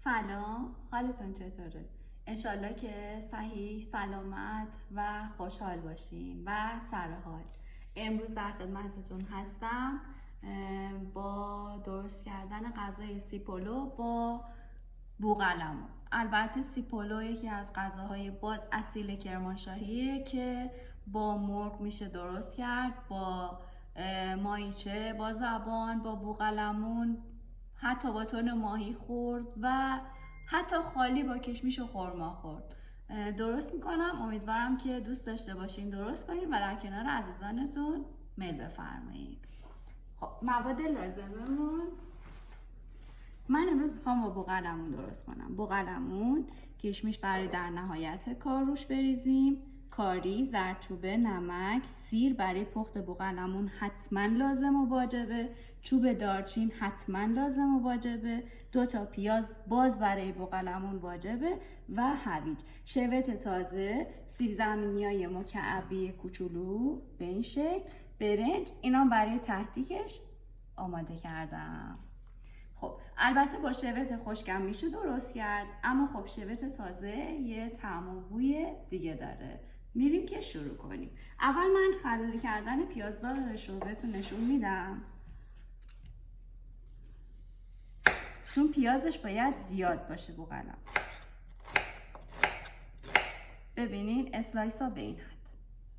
سلام، حالتون چطوره؟ انشالله که صحیح، سلامت و خوشحال باشین و سرحال. امروز در خدمتتون هستم با درست کردن غذای سیپولو با بوقلمون. البته سیپولو یکی از غذاهای باز اصیل کرمانشاهیه که با مرغ میشه درست کرد، با ماهیچه، با زبان، با بوقلمون، حتی با تن ماهی خورد و حتی خالی با کشمیش و خرما خورد. درست میکنم، امیدوارم که دوست داشته باشین درست کنین و در کنار عزیزانتون میل بفرمایین. خب مواد لازممون، من امروز میخوام با بوقلمون درست کنم. بوقلمون، کشمیش برای در نهایت کار روش بریزیم، کاری، زردچوبه، نمک، سیر برای پخت بوقلمون حتما لازم و واجبه، چوب دارچین حتما لازم و واجبه، 2 تا پیاز باز برای بوقلمون واجبه و هویج، شبت تازه، سیب زمینیای مکعبی کوچولو به این شکل، برنج، اینا برای تهدیگش آماده کردم. خب البته با شبت خشکم میشه درست کرد، اما خب شبت تازه یه طعم و بوی دیگه داره. میریم که شروع کنیم. اول من خلال کردن پیازدارش رو بهتون نشون میدم، چون پیازش باید زیاد باشه بوقلم. ببینین اسلایس ها به این حد،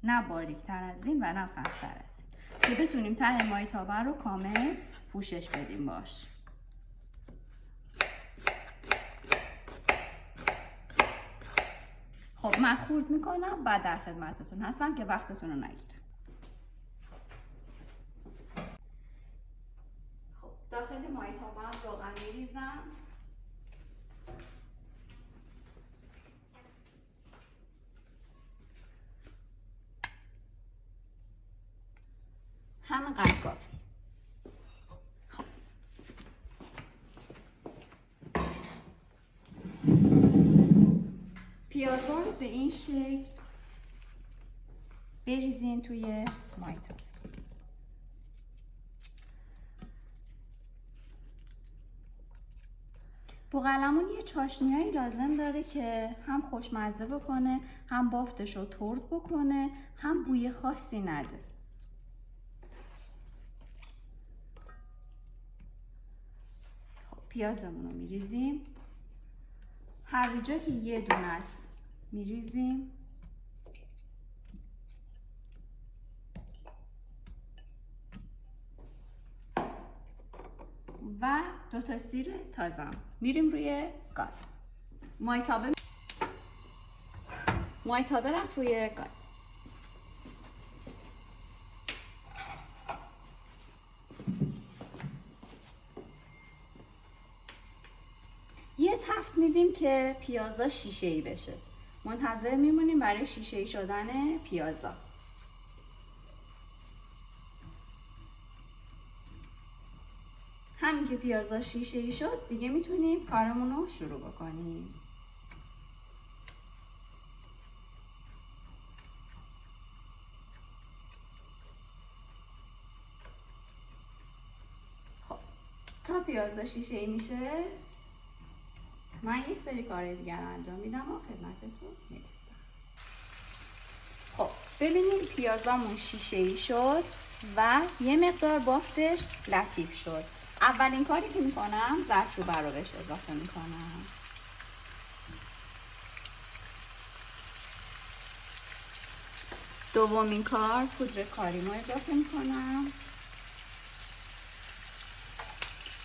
نه باریک تر از این و نه پخش تر از این، که بتونیم ته مایتابه رو کامل پوشش بدیم باش. خب من خورد میکنم، بعد در خدمتتون هستم که وقتتون رو نگیرم. خب داخل مایتابه هم روغن میریزم. همین قدر کافی. خب پیازا رو به این شکل بریزین توی مایتابه. بوقلمون یه چاشنیایی لازم داره که هم خوشمزه بکنه، هم بافتش رو ترد بکنه، هم بوی خاصی نده. خب پیازمون رو میریزیم، هر جا که یه دونه است میریزیم. و 2 تا سیر تازه میریم روی گاز. مایتابه رفت روی گاز. یه تفت میدیم که پیازا شیشه‌ای بشه. منتظر میمونیم برای شیشه‌ای شدن پیازا. همین که پیازا شیشه‌ای شد دیگه میتونیم کارمون رو شروع بکنیم. خب تا پیازا شیشه‌ای میشه من یه سری کار دیگر انجام میدم و خدمتتون میرسم. خب ببینید پیازامون شیشه‌ای شد و یه مقدار بافتش لطیف شد. اولین کاری که میکنم زردچوبه رو بهش اضافه میکنم. دومین کار پودر کاریمو اضافه میکنم.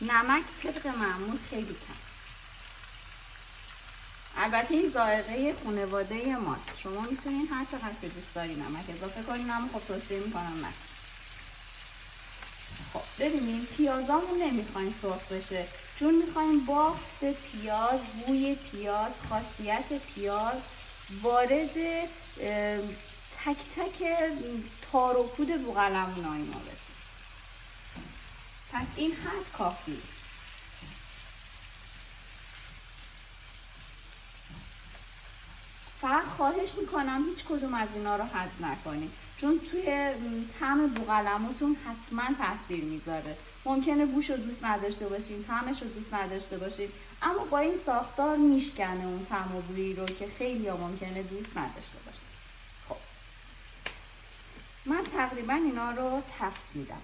نمک طبق معمول خیلی کم. البته این ذائقه خانواده ماست، شما میتونین هر چقدر که دوست دارین نمک اضافه کنین، اما خب توصیه میکنم نه. خب ببینیم پیازامون نمیخوایم سرخ بشه، چون میخوایم بافت پیاز، بوی پیاز، خاصیت پیاز وارد تک تک تار و پود بوقلمونای ما بشه. پس این حد کافیه. فقط خواهش میکنم هیچ کدوم از اینا رو حذف نکنید. چون توی طعم بوقلمونتون حتما تاثیر میذاره. ممکنه بوش رو دوست نداشته باشین، طعمش رو دوست نداشته باشین، اما با این ساختار میشکنه اون طعم و بویی رو که خیلی ها ممکنه دوست نداشته باشین. خب من تقریبا اینا رو تفت میدم.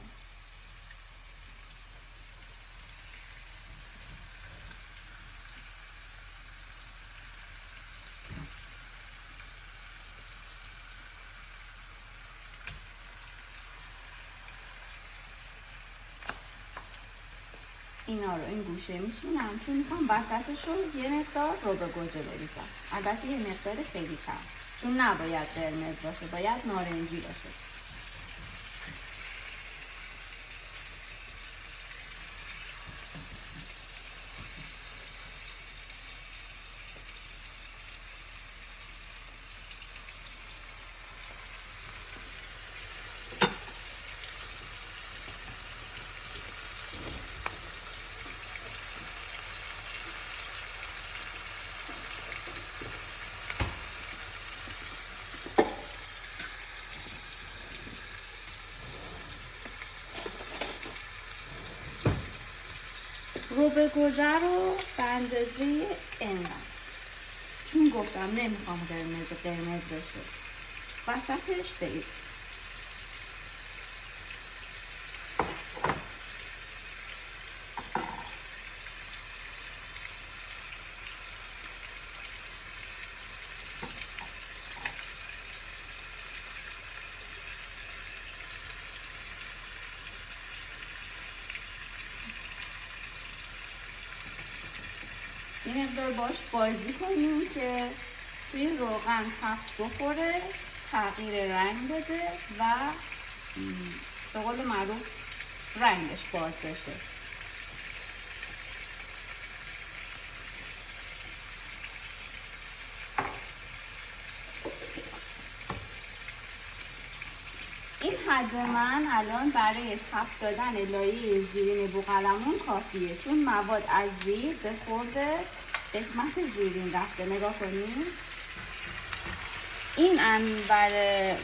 اینا رو این گوشه میشینم چون میخوام وسطش رو یه مقدار رو به گوجه بریزم. البته یه مقدار خیلی کم، چون نباید قرمز باشه، باید نارنجی باشه. رو به گوجه رو به اندازه اینقدر، چون گفتم نمیخوام قرمز بشه، وسطش بریز. یه مقدار باش بازی کنیم که توی روغن تفت بخوره، تغییر رنگ بده و به قول معروف رنگش باز بشه. این حد من الان برای تفت دادن لایه زیرین بوقلمون کافیه، چون مواد از زیر به خورد قسمت زیرین رفته. نگاه کنید این انبر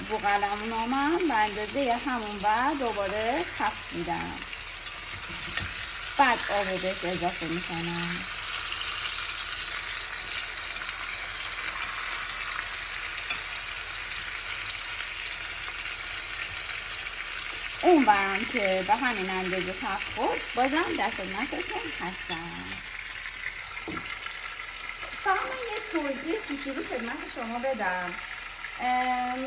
بوقلمون ها من به اندازه همون و دوباره تفت میدم، بعد آب بهش اضافه میکنم. اون برم که به همین اندازه تفت خورد بازم در خدمتتون هستم. فقط یه توضیح کوچولو خدمت شما بدم.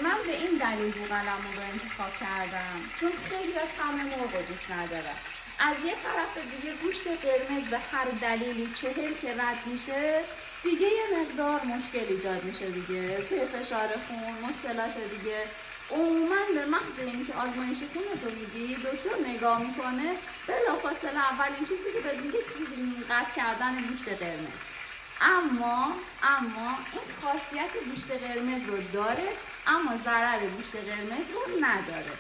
من به این دلیل بوقلمون رو انتخاب کردم چون خیلی ها طعم مرغ رو دوست ندارن. از یه طرف دیگه گوشت قرمز به هر دلیلی چهل که رد میشه دیگه یه مقدار مشکل ایجاد میشه دیگه، توی فشار خون مشکلات دیگه. عموما به محض اینکه آزمایش خون رو میدی دکتر نگاه میکنه، بلافاصله اولین چیزی که بهت میگه قطع کردن گوشت قرمز. اما این خاصیت گوشت قرمز رو داره، اما ضرر گوشت قرمز رو نداره.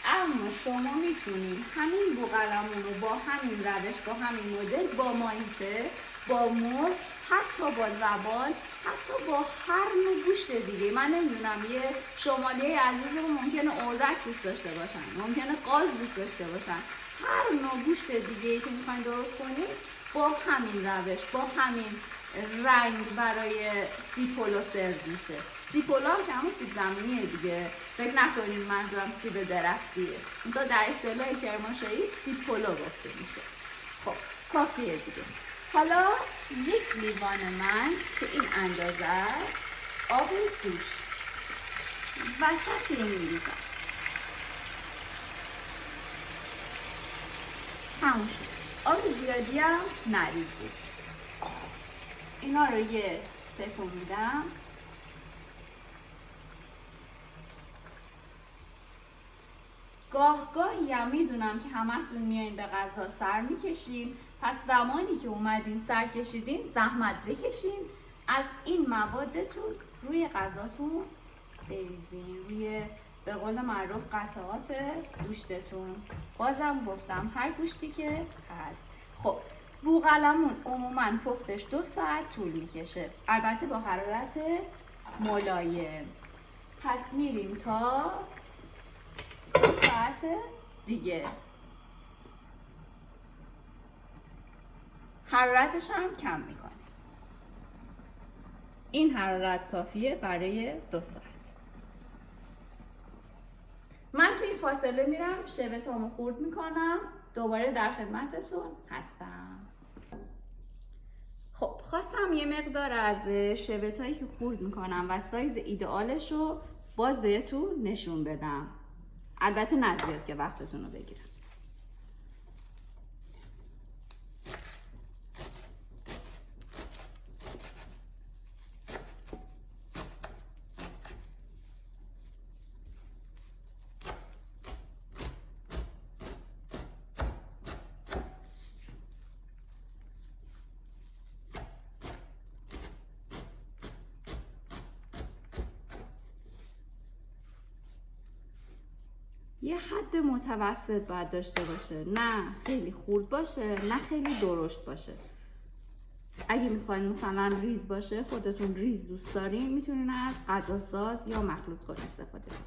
اما شما میتونید همین بوقلمون رو با همین روش، با همین مدل، با ماهیچه، با مرغ، حتی با زبان، حتی با هر نوع گوشت دیگه. من نمیدونم یه شمالی عزیزمون ممکنه اردک دوست داشته باشن، ممکنه قاز دوست داشته باشن، هر نوع گوشت دیگه که میخواین درست کنید با همین روش، با همین رنگ برای سیپولو سرو میشه. سیپولو هم که همون سیب زمینیه دیگه، فکر نکنید منظورم سیب درختیه، اونتا در اصطلاح کرمانشاهی سیپولو گفته میشه. خب کافیه دیگه. حالا یک لیوان من که این اندازه است آب جوش وسط این میریزم. تموم شد. آب زیادی هم نریزید. اینا رو یه تکون میدم. گاهی هم میدونم که همتون میایین به غذا سر میکشین، پس زمانی که اومدین سر کشیدین زحمت بکشین، از این موادتون روی غذاتون بریزین، روی به قول معروف قطعات گوشتتون. بازم گفتم هر گوشتی که هست. خب بوقلمون عموما پختش 2 ساعت طول میکشه، البته با حرارت ملایم. پس میریم تا 2 ساعت دیگه. حرارتش هم کم میکنه. این حرارت کافیه برای 2 ساعت. من توی این فاصله میرم شبتامو خورد میکنم، دوباره در خدمتتون هستم. خب خواستم یه مقدار از شبتایی که خورد میکنم و سایز ایدئالش رو باز بهتون نشون بدم، البته نزدیک که وقتتون رو بگیرم. یه حد متوسط باید داشته باشه، نه خیلی خورد باشه نه خیلی درشت باشه. اگه میخواین مثلا ریز باشه، خودتون ریز دوست دارین، میتونین از غذا ساز یا مخلوط کن استفاده کنین.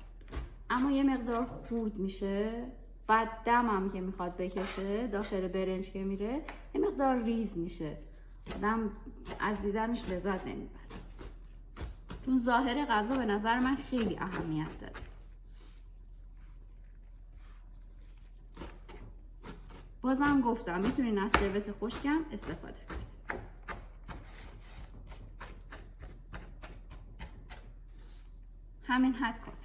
اما یه مقدار خورد میشه، بعد دم هم که میخواد بکشه داخل برنج که میره یه مقدار ریز میشه، آدم از دیدنش لذت نمیبره. چون ظاهر غذا به نظر من خیلی اهمیت داره. بازم گفتم میتونین از شبت خشکم استفاده کنید. همین حد کافی.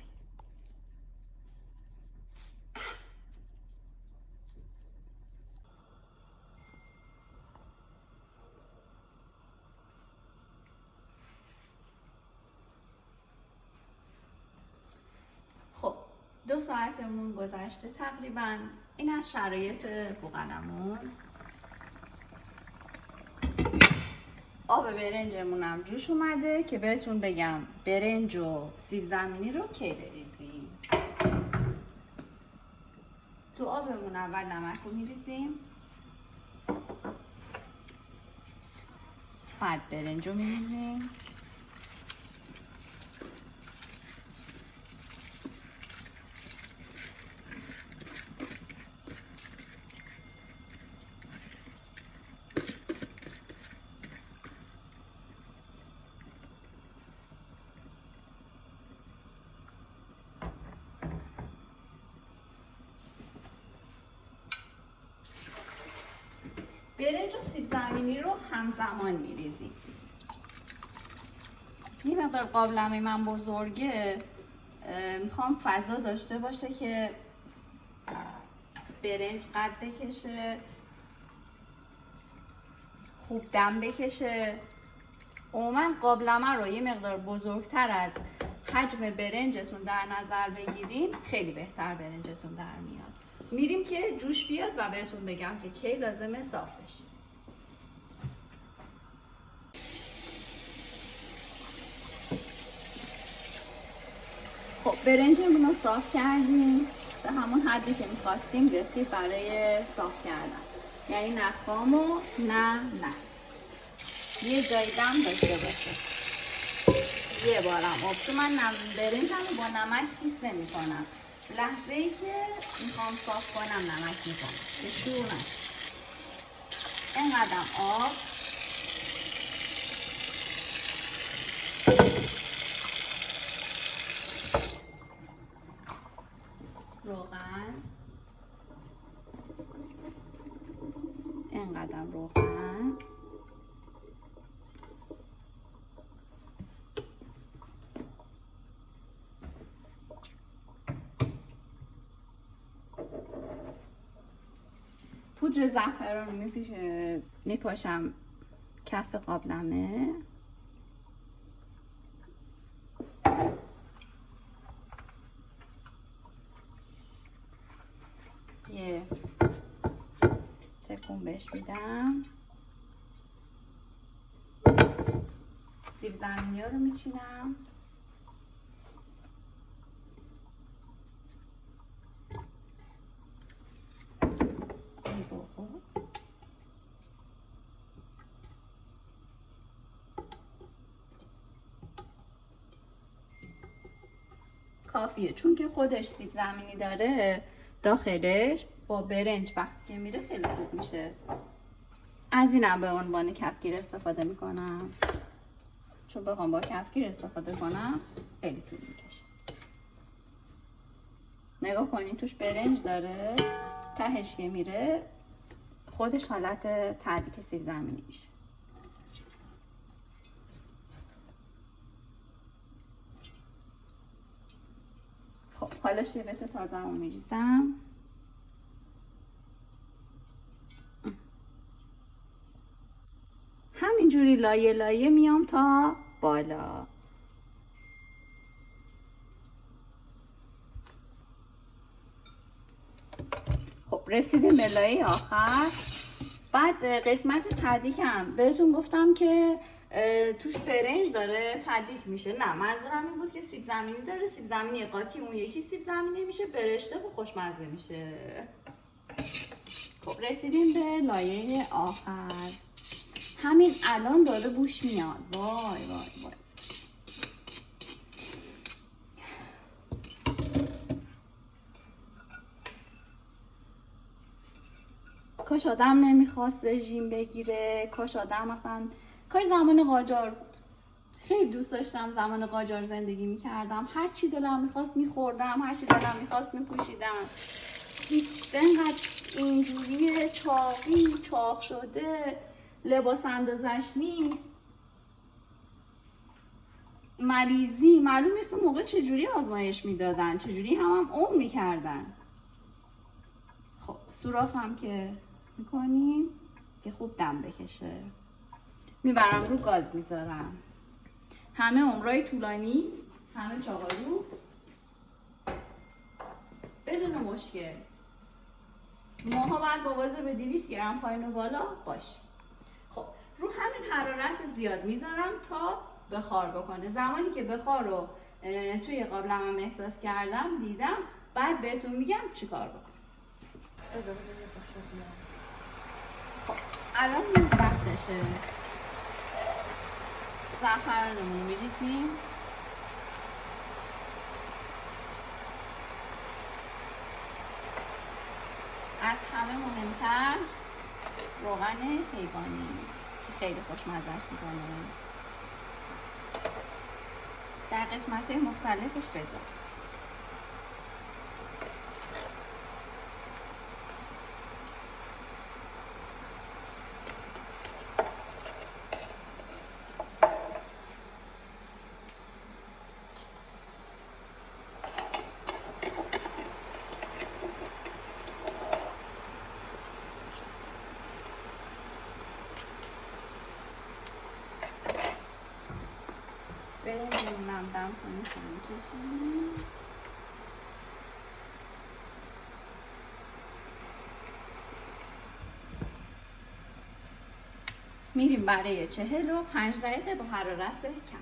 خب 2 ساعتمون گذشته تقریبا. این از شرایط بوقلمون. آب برنجمونم جوش اومده که بهتون بگم برنج و سیب زمینی رو کی بریزیم. تو آبمون اول نمک رو میریزیم، بعد برنج رو میریزیم، برنج و سیب زمینی رو همزمان میریزیم. یه مقدار قابلمه من بزرگه، میخوام فضا داشته باشه که برنج قد بکشه، خوب دم بکشه. عموما قابلمه رو یه مقدار بزرگتر از حجم برنجتون در نظر بگیرین، خیلی بهتر برنجتون در میاد. میریم که جوش بیاد و بهتون بگم که کی لازمه صاف بشه. خب برنجمون رو صاف کردیم، به همون حدی که میخواستیم رسید برای صاف کردن. یعنی نه خام و نه یه جای دم داشته باشه. یه بارم آب من برنجم رو با نمک پیس نمی کنم. لحظه ای که میخوام صاف کنم نمک میکنم به شور نشه. اینقدر آب، روغن، اینقدر روغن، پودر زعفران رو میپاشم کف قابلمه. یه تکون بهش میدم. سیب زمینی ها رو میچینم. کافیه، چون که خودش سیب زمینی داره داخلش. با برنج وقتی که میره خیلی خوب میشه. از اینم به عنوان کفگیر استفاده میکنم، چون بخوام با کفگیر استفاده کنم خیلی طول میکشه. نگاه کنین توش برنج داره، تهش که میره خودش حالت تهدیک سیب زمینی میشه. خب حالا شیبت تازه رو میریزم. همینجوری لایه لایه میام تا بالا. خب رسیدیم به لایه آخر. بعد قسمت تدیکم بهتون گفتم که توش برنج داره تدیک میشه. نه، منظورم این بود که سیب زمینی داره، سیب زمینی قاطی، اون یکی سیب زمینی میشه برشته و خوشمزه میشه. خب رسیدیم به لایه آخر. همین الان داره بوش میاد. وای وای وای. کاش آدم نمیخواست رژیم بگیره، کاش آدم مثلا، کاش زمان قاجار بود. خیلی دوست داشتم زمان قاجار زندگی میکردم. هر چی دلم میخواست میخوردم، هر چی دلم میخواست میپوشیدم. هیچ انقدر اینجوری چاقی چاق شده لباس اندازش نیست. مریضی معلوم نیست اون موقع چجوری آزمایش میدادن، چجوری هم عمر میکردن. خب سوراخ هم که میکنیم که خوب دم بکشه. میبرم رو گاز میذارم. همه عمرای طولانی، همه چاقالو، بدون مشکل. ماها باید با به 200 گرم پایین و بالا باشه. خب رو همین حرارت زیاد میذارم تا بخار بکنه. زمانی که بخار رو توی قابلمم احساس کردم، دیدم، بعد بهتون میگم چیکار بکنم. خب الان این وقتشه. زعفرانمون میریزیم. از همه مهمتر روغن حیوانی که خیلی خوشمزه‌اش میکنه. در قسمت‌های مختلفش بذار. برنجمونم دم کنیم کشیم. میریم برای 45 دقیقه با حرارت کم.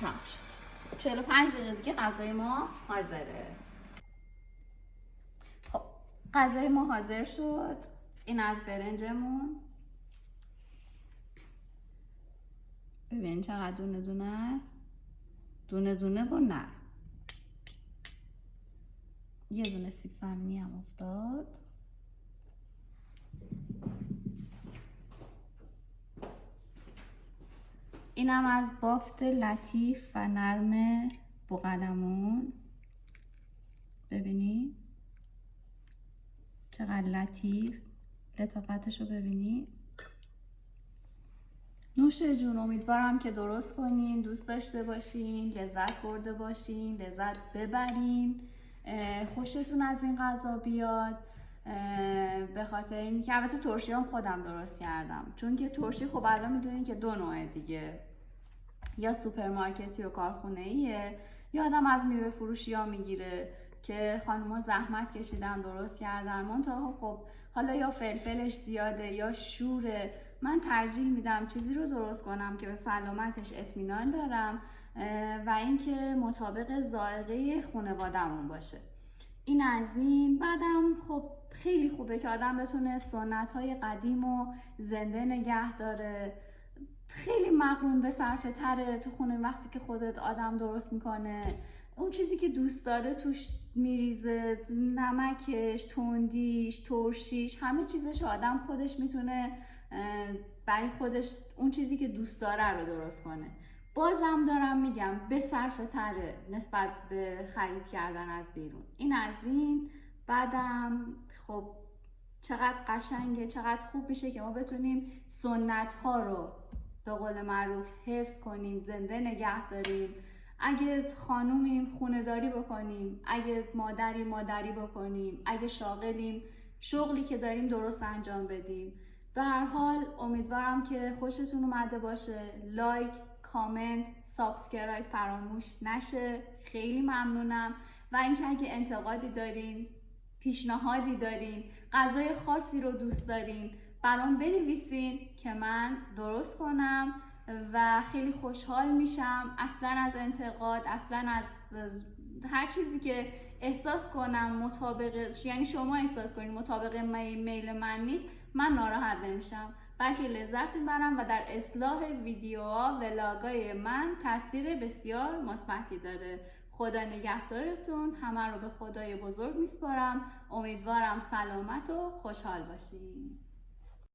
تمام شد. 45 دقیقه دیگه غذای ما حاضره. خب غذای ما حاضر شد. این از برنجمون. ببین چقدر دونه دونه است. دونه دونه و نرم. یه دونه سیب زمینی هم افتاد. اینم از بافت لطیف و نرم بوقلمون. ببینی چقدر لطیف، لطافتشو ببینی. نوش جون، امیدوارم که درست کنین، دوست داشته باشین، لذت برده باشین، لذت ببرین، خوشتون از این غذا بیاد. به خاطر اینی که البته ترشی هم خودم درست کردم، چون که ترشی خب الان میدونین که دو نوعه دیگه، یا سوپرمارکتی و کارخونه‌ایه، یا آدم از میوه فروشی ها میگیره که خانوما زحمت کشیدن درست کردن. منتها خب حالا یا فلفلش زیاده یا شوره. من ترجیح میدم چیزی رو درست کنم که به سلامتش اطمینان دارم و اینکه مطابق ذائقه خانواده‌مون باشه. این از این. بعدم خب خیلی خوبه که آدم بتونه سنت‌های قدیم و زنده نگه داره. خیلی مقرون به صرفه تره تو خونه وقتی که خودت آدم درست میکنه. اون چیزی که دوست داره توش میریزه، نمکش، تندیش، ترشیش، همه چیزش آدم خودش میتونه برای خودش اون چیزی که دوست داره رو درست کنه. بازم دارم میگم به صرفه تره نسبت به خرید کردن از بیرون. این از این. بعدم خب چقدر قشنگه، چقدر خوب میشه که ما بتونیم سنت ها رو به قول معروف حفظ کنیم، زنده نگه داریم. اگه خانومیم خونه داری بکنیم، اگه مادری بکنیم، اگه شاغلیم شغلی که داریم درست انجام بدیم. به هر حال امیدوارم که خوشتون اومده باشه. لایک، کامنت، سابسکرایب فراموش نشه. خیلی ممنونم. و اینکه اگه انتقادی دارین، پیشنهادی دارین، غذای خاصی رو دوست دارین، برام بنویسین که من درست کنم و خیلی خوشحال میشم. اصلا از انتقاد، اصلا از هر چیزی که احساس کنم مطابق، یعنی شما احساس کنین مطابق میل من نیست، من ناراحت نمیشم، بلکه لذت میبرم و در اصلاح ویدیوها ولاگای من تاثیر بسیار مثبتی داره. خدا نگهدارتون. همه رو به خدای بزرگ میسپارم. امیدوارم سلامت و خوشحال باشین.